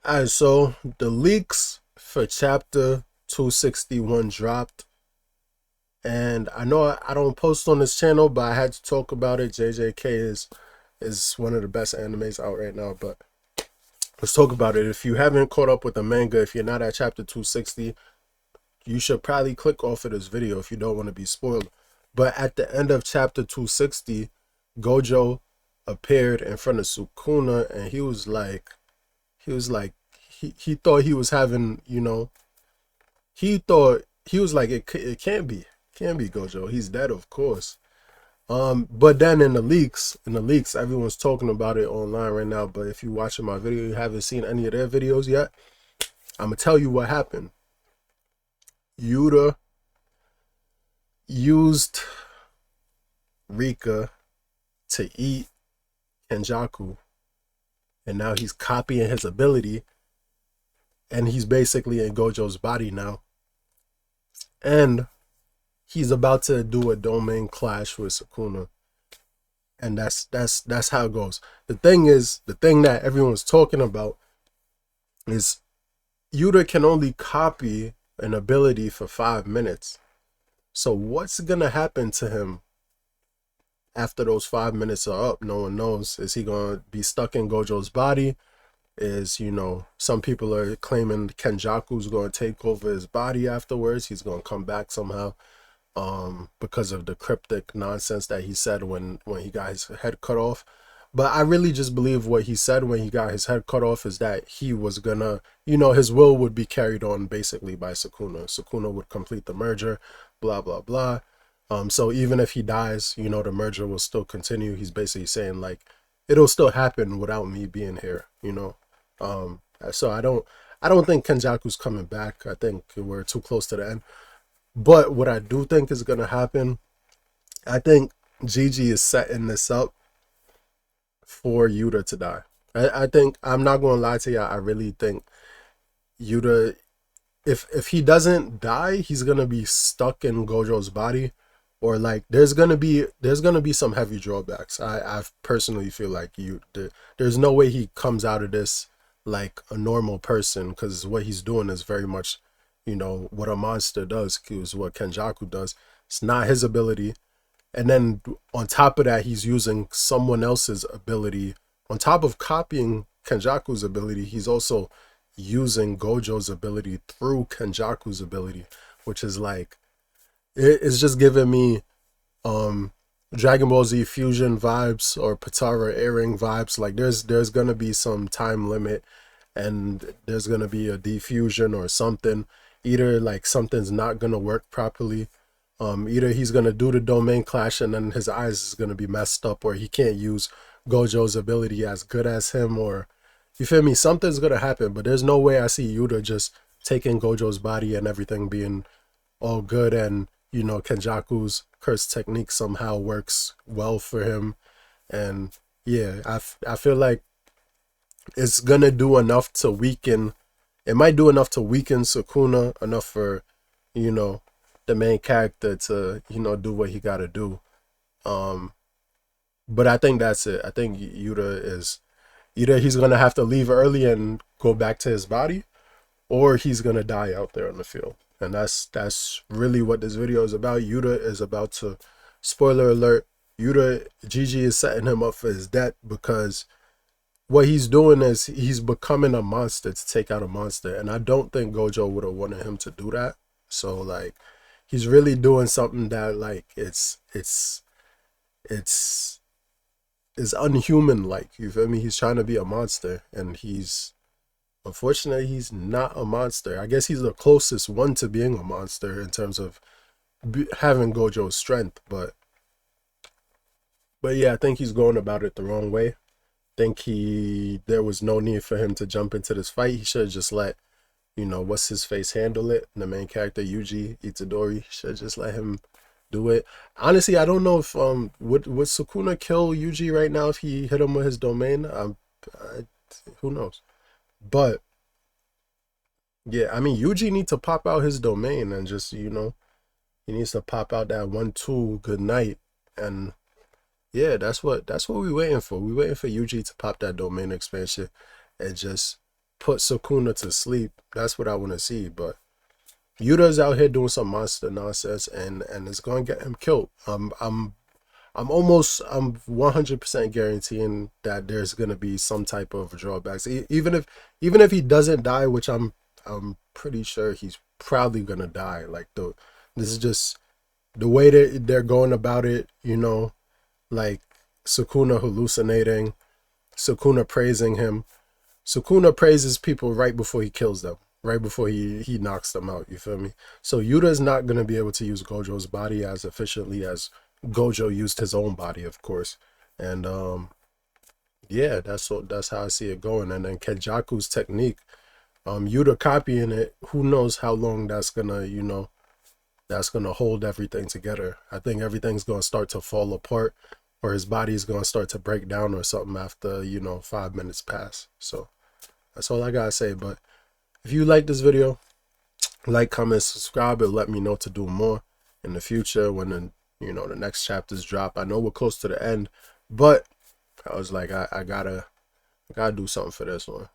Alright, so the leaks for chapter 261 dropped, and I know I don't post on this channel, but I had to talk about it. JJK is one of the best animes out right now, but let's talk about it. If you haven't caught up with the manga, if you're not at chapter 260, you should probably click off of this video if you don't want to be spoiled. But at the end of chapter 260, Gojo appeared in front of Sukuna, and he was like he thought he was having, he thought he was like it can't be Gojo. He's dead, of course. But then in the leaks, everyone's talking about it online right now. But if you're watching my video, you haven't seen any of their videos yet, I'm gonna tell you what happened. Yuta used Rika to eat Kenjaku, and now he's copying his ability, and he's basically in Gojo's body now. And he's about to do a domain clash with Sukuna, and that's how it goes. The thing that everyone's talking about is Yuta can only copy an ability for 5 minutes. So what's gonna happen to him after those 5 minutes are up? No one knows. Is he gonna be stuck in Gojo's body? Is, some people are claiming Kenjaku's gonna take over his body afterwards. He's gonna come back somehow. Because of the cryptic nonsense that he said when he got his head cut off. But I really just believe what he said when he got his head cut off is that he was gonna, his will would be carried on basically by Sukuna. Sukuna would complete the merger, blah blah blah. So even if he dies, the merger will still continue. He's basically saying like it'll still happen without me being here. So I don't think Kenjaku's coming back. I think we're too close to the end. But what I do think is gonna happen, I think Gigi is setting this up for Yuta to die. I think, I'm not gonna lie to you, I really think Yuta, if he doesn't die, he's gonna be stuck in Gojo's body, or like there's gonna be some heavy drawbacks. I personally feel like there's no way he comes out of this like a normal person, because what he's doing is very much, what a monster does, is what Kenjaku does. It's not his ability. And then on top of that, he's using someone else's ability. On top of copying Kenjaku's ability, he's also using Gojo's ability through Kenjaku's ability, which is like, it's just giving me Dragon Ball Z Fusion vibes or Patara airing vibes. Like there's gonna be some time limit, and there's gonna be a defusion or something. Either like something's not gonna work properly. Either he's gonna do the domain clash and then his eyes is gonna be messed up, or he can't use Gojo's ability as good as him, or you feel me? Something's gonna happen, but there's no way I see Yuta just taking Gojo's body and everything being all good, and Kenjaku's curse technique somehow works well for him. And yeah, I feel like it's gonna do enough to weaken, it might do enough to weaken Sukuna, enough for, you know, the main character to, do what he gotta do. Um, but I think that's it. I think Yuta is, either he's gonna have to leave early and go back to his body, or he's gonna die out there on the field. And that's really what this video is about. Yuta is about to, spoiler alert, Gigi is setting him up for his death, because what he's doing is he's becoming a monster to take out a monster. And I don't think Gojo would have wanted him to do that. So like, he's really doing something that like it's is unhuman, like, you feel me? He's trying to be a monster, and unfortunately he's not a monster. I guess he's the closest one to being a monster in terms of having Gojo's strength, but yeah, I think he's going about it the wrong way. I think there was no need for him to jump into this fight. He should have just let, what's his face handle it. The main character, Yuji Itadori, should just let him do it. Honestly, I don't know if would Sukuna kill Yuji right now if he hit him with his domain. Who knows? But yeah, I mean, Yuji needs to pop out his domain and just, he needs to pop out that 1-2 good night. And yeah, that's what we waiting for. We waiting for Yuji to pop that domain expansion and just put Sukuna to sleep. That's what I want to see. But Yuta's out here doing some monster nonsense, and it's going to get him killed. I'm 100% guaranteeing that there's gonna be some type of drawbacks. Even if he doesn't die, which I'm pretty sure he's probably gonna die. Like this is just the way that they're going about it. You know, like Sukuna hallucinating, Sukuna praising him. Sukuna praises people right before he kills them, right before he knocks them out. You feel me? So Yuta is not gonna be able to use Gojo's body as efficiently as Gojo used his own body, of course. And yeah, that's how I see it going. And then Kenjaku's technique, Yuta copying it, who knows how long that's gonna, that's gonna hold everything together. I think everything's gonna start to fall apart, or his body is gonna start to break down or something after 5 minutes pass. So that's all I gotta say. But if you like this video, like, comment, subscribe. It'll let me know to do more in the future when the next chapters drop. I know we're close to the end, but I was like, I gotta do something for this one.